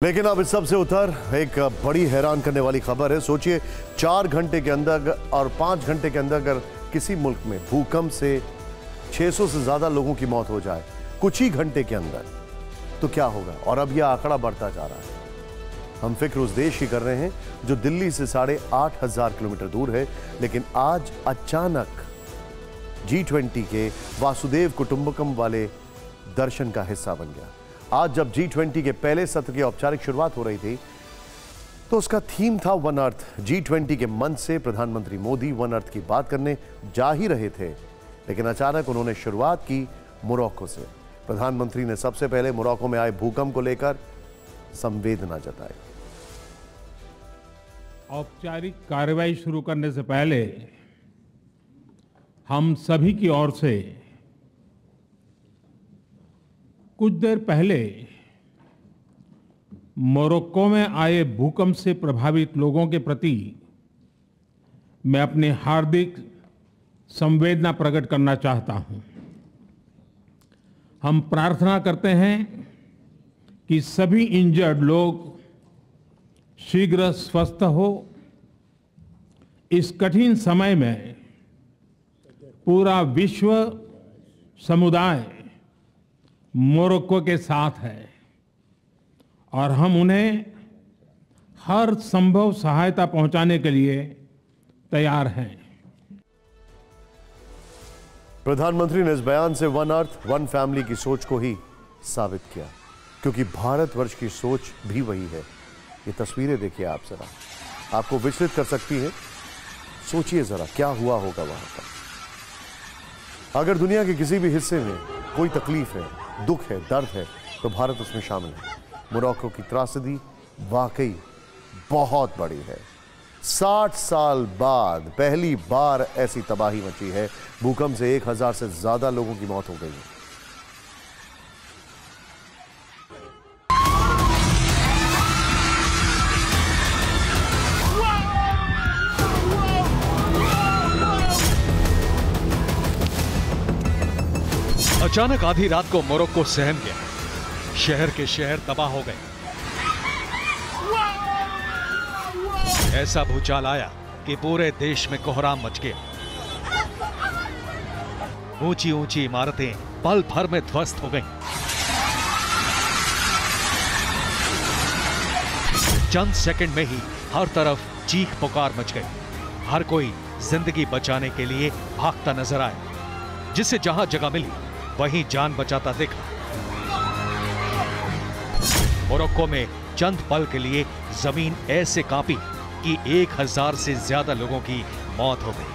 लेकिन अब इस सब से उतर एक बड़ी हैरान करने वाली खबर है। सोचिए 4 घंटे के अंदर और 5 घंटे के अंदर अगर किसी मुल्क में भूकंप से 600 से ज्यादा लोगों की मौत हो जाए कुछ ही घंटे के अंदर, तो क्या होगा। और अब यह आंकड़ा बढ़ता जा रहा है। हम फिक्र उस देश की कर रहे हैं जो दिल्ली से 8,500 किलोमीटर दूर है, लेकिन आज अचानक G20 के वासुदेव कुटुंबकम वाले दर्शन का हिस्सा बन गया। आज जब G20 के पहले सत्र की औपचारिक शुरुआत हो रही थी तो उसका थीम था वन अर्थ। G20 के मंच से प्रधानमंत्री मोदी वन अर्थ की बात करने जा ही रहे थे, लेकिन अचानक उन्होंने शुरुआत की मोरक्को से। प्रधानमंत्री ने सबसे पहले मोरक्को में आए भूकंप को लेकर संवेदना जताई। औपचारिक कार्रवाई शुरू करने से पहले हम सभी की ओर से कुछ देर पहले मोरक्को में आए भूकंप से प्रभावित लोगों के प्रति मैं अपनी हार्दिक संवेदना प्रकट करना चाहता हूं। हम प्रार्थना करते हैं कि सभी इंजर्ड लोग शीघ्र स्वस्थ हो। इस कठिन समय में पूरा विश्व समुदाय मोरक्को के साथ है और हम उन्हें हर संभव सहायता पहुंचाने के लिए तैयार हैं। प्रधानमंत्री ने इस बयान से वन अर्थ वन फैमिली की सोच को ही साबित किया, क्योंकि भारतवर्ष की सोच भी वही है। ये तस्वीरें देखिए आप जरा, आपको विचलित कर सकती है। सोचिए जरा क्या हुआ होगा वहां पर। अगर दुनिया के किसी भी हिस्से में कोई तकलीफ है, दुख है, दर्द है, तो भारत उसमें शामिल है। मोरक्को की त्रासदी वाकई बहुत बड़ी है। 60 साल बाद पहली बार ऐसी तबाही मची है। भूकंप से 1000 से ज्यादा लोगों की मौत हो गई है। अचानक आधी रात को मोरक्को सहम गया। शहर के शहर तबाह हो गए। ऐसा भूचाल आया कि पूरे देश में कोहराम मच गया। ऊंची ऊंची इमारतें पल भर में ध्वस्त हो गईं। चंद सेकंड में ही हर तरफ चीख पुकार मच गई। हर कोई जिंदगी बचाने के लिए भागता नजर आया। जिसे जहां जगह मिली वहीं जान बचाता दिखा। मोरक्को में चंद पल के लिए जमीन ऐसे कांपी कि 1000 से ज्यादा लोगों की मौत हो गई।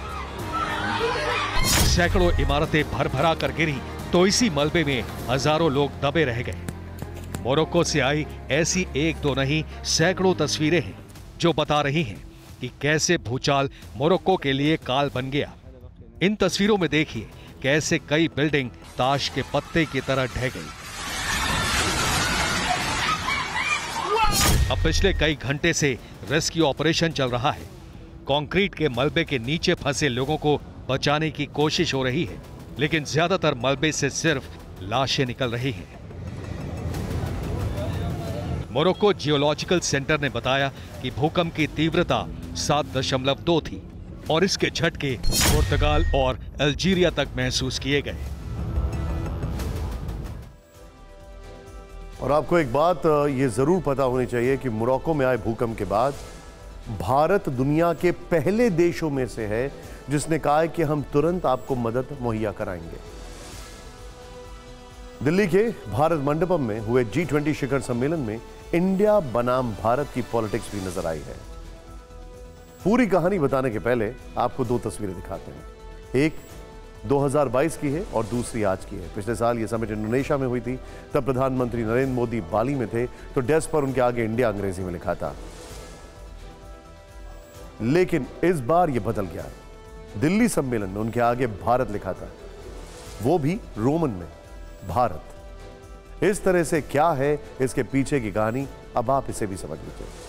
सैकड़ों इमारतें भरभरा कर गिरी तो इसी मलबे में हजारों लोग दबे रह गए। मोरक्को से आई ऐसी एक दो नहीं सैकड़ों तस्वीरें हैं जो बता रही हैं कि कैसे भूचाल मोरक्को के लिए काल बन गया। इन तस्वीरों में देखिए कैसे कई बिल्डिंग ताश के पत्ते की तरह ढह गई। अब पिछले कई घंटे से रेस्क्यू ऑपरेशन चल रहा है। कंक्रीट के मलबे के नीचे फंसे लोगों को बचाने की कोशिश हो रही है, लेकिन ज्यादातर मलबे से सिर्फ लाशें निकल रही हैं। मोरक्को जियोलॉजिकल सेंटर ने बताया कि भूकंप की तीव्रता 7.2 थी और इसके झटके पुर्तगाल और अल्जीरिया तक महसूस किए गए। और आपको एक बात ये जरूर पता होनी चाहिए कि मोरक्को में आए भूकंप के बाद भारत दुनिया के पहले देशों में से है जिसने कहा है कि हम तुरंत आपको मदद मुहैया कराएंगे। दिल्ली के भारत मंडपम में हुए G20 शिखर सम्मेलन में इंडिया बनाम भारत की पॉलिटिक्स भी नजर आई है। पूरी कहानी बताने के पहले आपको 2 तस्वीरें दिखाते हैं। एक 2022 की है और दूसरी आज की है। पिछले साल ये समिट इंडोनेशिया में हुई थी। तब प्रधानमंत्री नरेंद्र मोदी बाली में थे तो डेस्क पर उनके आगे इंडिया अंग्रेजी में लिखा था, लेकिन इस बार यह बदल गया। दिल्ली सम्मेलन में उनके आगे भारत लिखा था, वो भी रोमन में भारत। इस तरह से क्या है इसके पीछे की कहानी, अब आप इसे भी समझ लीजिए।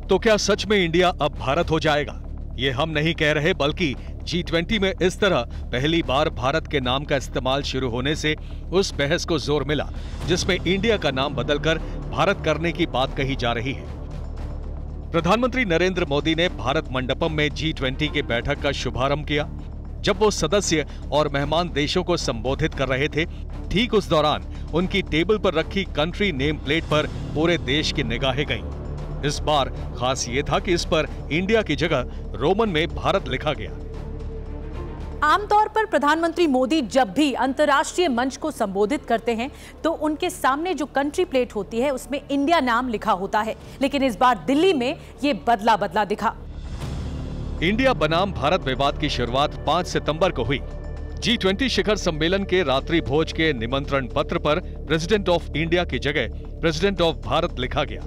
तो क्या सच में इंडिया अब भारत हो जाएगा? ये हम नहीं कह रहे, बल्कि G20 में इस तरह पहली बार भारत के नाम का इस्तेमाल शुरू होने से उस बहस को जोर मिला जिसमें इंडिया का नाम बदलकर भारत करने की बात कही जा रही है। प्रधानमंत्री नरेंद्र मोदी ने भारत मंडपम में G20 की बैठक का शुभारंभ किया। जब वो सदस्य और मेहमान देशों को संबोधित कर रहे थे, ठीक उस दौरान उनकी टेबल पर रखी कंट्री नेम प्लेट पर पूरे देश की निगाहें गईं। इस बार खास ये था कि इस पर इंडिया की जगह रोमन में भारत लिखा गया। आमतौर पर प्रधानमंत्री मोदी जब भी अंतर्राष्ट्रीय मंच को संबोधित करते हैं तो उनके सामने जो कंट्री प्लेट होती है उसमें इंडिया नाम लिखा होता है, लेकिन इस बार दिल्ली में ये बदला दिखा। इंडिया बनाम भारत विवाद की शुरुआत 5 सितंबर को हुई। G20 शिखर सम्मेलन के रात्रि भोज के निमंत्रण पत्र पर प्रेसिडेंट ऑफ इंडिया की जगह प्रेसिडेंट ऑफ भारत लिखा गया।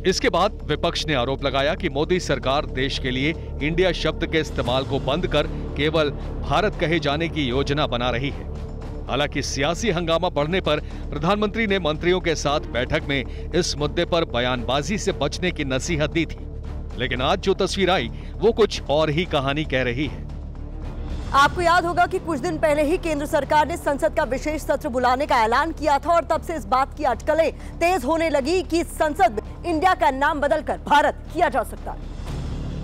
इसके बाद विपक्ष ने आरोप लगाया कि मोदी सरकार देश के लिए इंडिया शब्द के इस्तेमाल को बंद कर केवल भारत कहे जाने की योजना बना रही है। हालांकि सियासी हंगामा बढ़ने पर प्रधानमंत्री ने मंत्रियों के साथ बैठक में इस मुद्दे पर बयानबाजी से बचने की नसीहत दी थी, लेकिन आज जो तस्वीर आई वो कुछ और ही कहानी कह रही है। आपको याद होगा कि कुछ दिन पहले ही केंद्र सरकार ने संसद का विशेष सत्र बुलाने का ऐलान किया था और तब से इस बात की अटकलें तेज होने लगी कि संसद में इंडिया का नाम बदलकर भारत किया जा सकता है।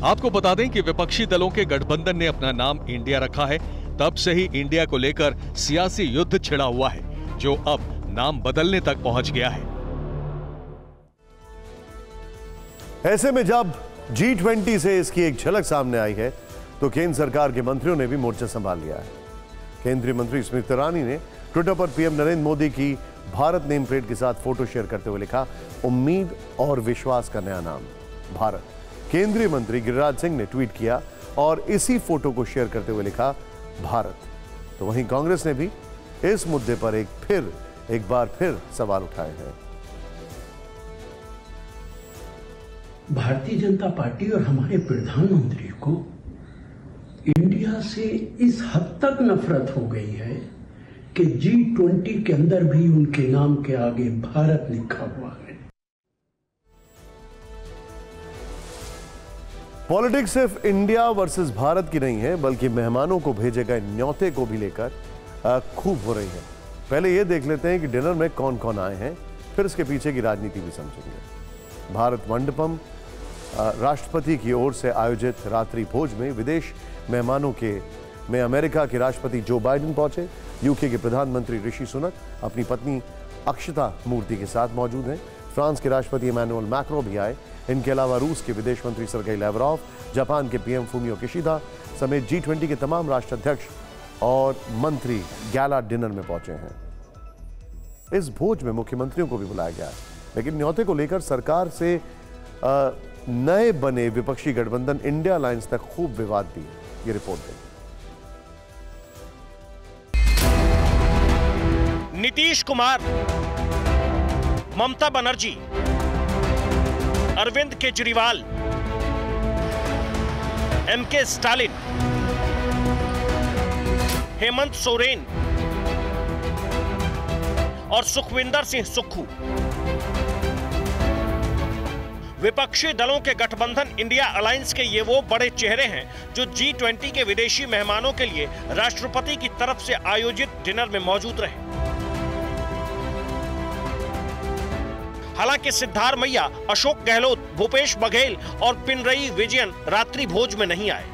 आपको बता दें कि विपक्षी दलों के गठबंधन ने अपना नाम इंडिया रखा है। तब से ही इंडिया को लेकर सियासी युद्ध छिड़ा हुआ है, जो अब नाम बदलने तक पहुंच गया है। ऐसे में जब G20 से इसकी एक झलक सामने आई है तो केंद्र सरकार के मंत्रियों ने भी मोर्चा संभाल लिया है। केंद्रीय मंत्री स्मृति ईरानी ने ट्विटर पर पीएम नरेंद्र मोदी की भारत नेम प्लेट के साथ फोटो शेयर करते हुए लिखा, उम्मीद और विश्वास का नया नाम भारत। केंद्रीय मंत्री गिरिराज सिंह ने ट्वीट किया और इसी फोटो को शेयर करते हुए लिखा, भारत। तो वहीं कांग्रेस ने भी इस मुद्दे पर एक बार फिर सवाल उठाए हैं। भारतीय जनता पार्टी और हमारे प्रधानमंत्री को इंडिया से इस हद तक नफरत हो गई है कि G20 के अंदर भी उनके नाम के आगे भारत लिखा हुआ है। पॉलिटिक्स सिर्फ इंडिया वर्सेस भारत की नहीं है, बल्कि मेहमानों को भेजे गए न्योते को भी लेकर खूब हो रही है। पहले यह देख लेते हैं कि डिनर में कौन कौन आए हैं, फिर इसके पीछे की राजनीति भी समझेंगे। भारत मंडपम राष्ट्रपति की ओर से आयोजित रात्रि भोज में विदेश मेहमानों में अमेरिका के राष्ट्रपति जो बाइडेन पहुंचे। यूके के प्रधानमंत्री ऋषि सुनक अपनी पत्नी अक्षता मूर्ति के साथ मौजूद हैं। फ्रांस के राष्ट्रपति इमैनुअल मैक्रो भी आए। इनके अलावा रूस के विदेश मंत्री सर्गेई लैवरोव, जापान के पीएम फूमियो किशिदा समेत G20 के तमाम राष्ट्राध्यक्ष और मंत्री गैला डिनर में पहुंचे हैं। इस भोज में मुख्यमंत्रियों को भी बुलाया गया है, लेकिन न्योते को लेकर सरकार से नए बने विपक्षी गठबंधन इंडिया अलायंस तक खूब विवाद भी। ये रिपोर्ट है। नीतीश कुमार, ममता बनर्जी, अरविंद केजरीवाल, एमके स्टालिन, हेमंत सोरेन और सुखविंदर सिंह सुक्खू विपक्षी दलों के गठबंधन इंडिया अलायंस के ये वो बड़े चेहरे हैं जो G20 के विदेशी मेहमानों के लिए राष्ट्रपति की तरफ से आयोजित डिनर में मौजूद रहे। हालांकि सिद्धारमैया, अशोक गहलोत, भूपेश बघेल और पिनरई विजयन रात्रि भोज में नहीं आए।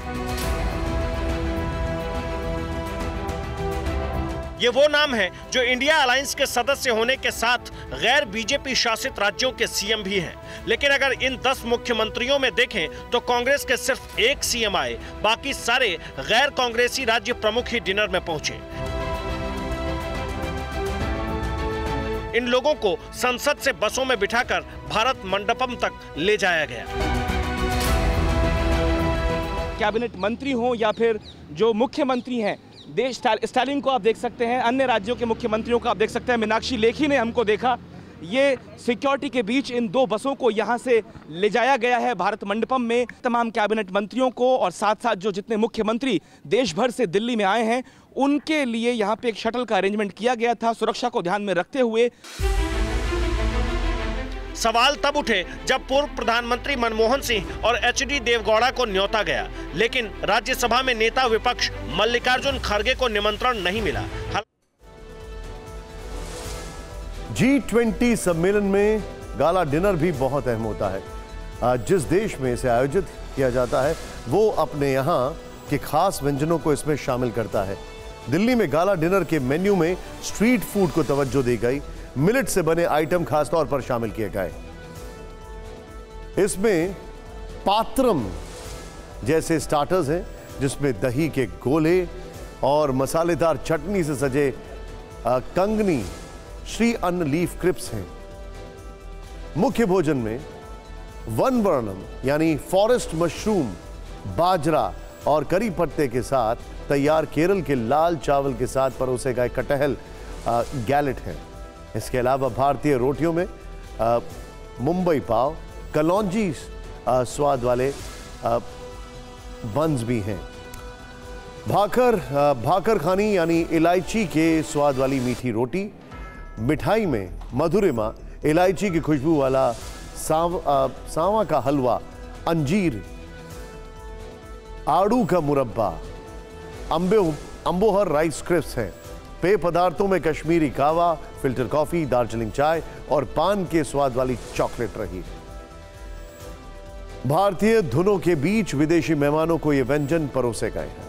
ये वो नाम है जो इंडिया अलायंस के सदस्य होने के साथ गैर बीजेपी शासित राज्यों के सीएम भी हैं। लेकिन अगर इन 10 मुख्यमंत्रियों में देखें तो कांग्रेस के सिर्फ एक सीएम आए, बाकी सारे गैर कांग्रेसी राज्य प्रमुख ही डिनर में पहुंचे। इन लोगों को संसद से बसों में बिठाकर भारत मंडपम तक ले जाया गया। कैबिनेट मंत्री हो या फिर जो मुख्यमंत्री हैं, देश स्टालिन को आप देख सकते हैं, अन्य राज्यों के मुख्यमंत्रियों को आप देख सकते हैं, मीनाक्षी लेखी ने हमको देखा। ये सिक्योरिटी के बीच इन 2 बसों को यहाँ से ले जाया गया है भारत मंडपम में। तमाम कैबिनेट मंत्रियों को और साथ साथ जो जितने मुख्यमंत्री देश भर से दिल्ली में आए हैं उनके लिए यहाँ पे एक शटल का अरेंजमेंट किया गया था सुरक्षा को ध्यान में रखते हुए। सवाल तब उठे जब पूर्व प्रधानमंत्री मनमोहन सिंह और एचडी देवगौड़ा को न्योता गया, लेकिन राज्यसभा में नेता विपक्ष मल्लिकार्जुन खड़गे को निमंत्रण नहीं मिला। G20 सम्मेलन में गाला डिनर भी बहुत अहम होता है। जिस देश में इसे आयोजित किया जाता है वो अपने यहाँ के खास व्यंजनों को इसमें शामिल करता है। दिल्ली में गाला डिनर के मेन्यू में स्ट्रीट फूड को तवज्जो दी गई। मिलेट से बने आइटम खासतौर पर शामिल किए गए। इसमें पात्रम जैसे स्टार्टर्स हैं जिसमें दही के गोले और मसालेदार चटनी से सजे कंगनी श्री अन्न लीफ क्रिप्स हैं। मुख्य भोजन में वन वर्णम यानी फॉरेस्ट मशरूम, बाजरा और करी पत्ते के साथ तैयार केरल के लाल चावल के साथ परोसे गए कटहल गैलेट हैं। इसके अलावा भारतीय रोटियों में मुंबई पाव, कलौंजी स्वाद वाले बंस भी हैं। भाकर खानी यानी इलायची के स्वाद वाली मीठी रोटी। मिठाई में मधुरिमा, इलायची की खुशबू वाला सांवा का हलवा, अंजीर, आड़ू का मुरब्बा, अंबोहर राइस क्रिस्प्स हैं। पेय पदार्थों में कश्मीरी कावा, फिल्टर कॉफी, दार्जिलिंग चाय और पान के स्वाद वाली चॉकलेट रही। भारतीय धुनों के बीच विदेशी मेहमानों को ये व्यंजन परोसे गए हैं।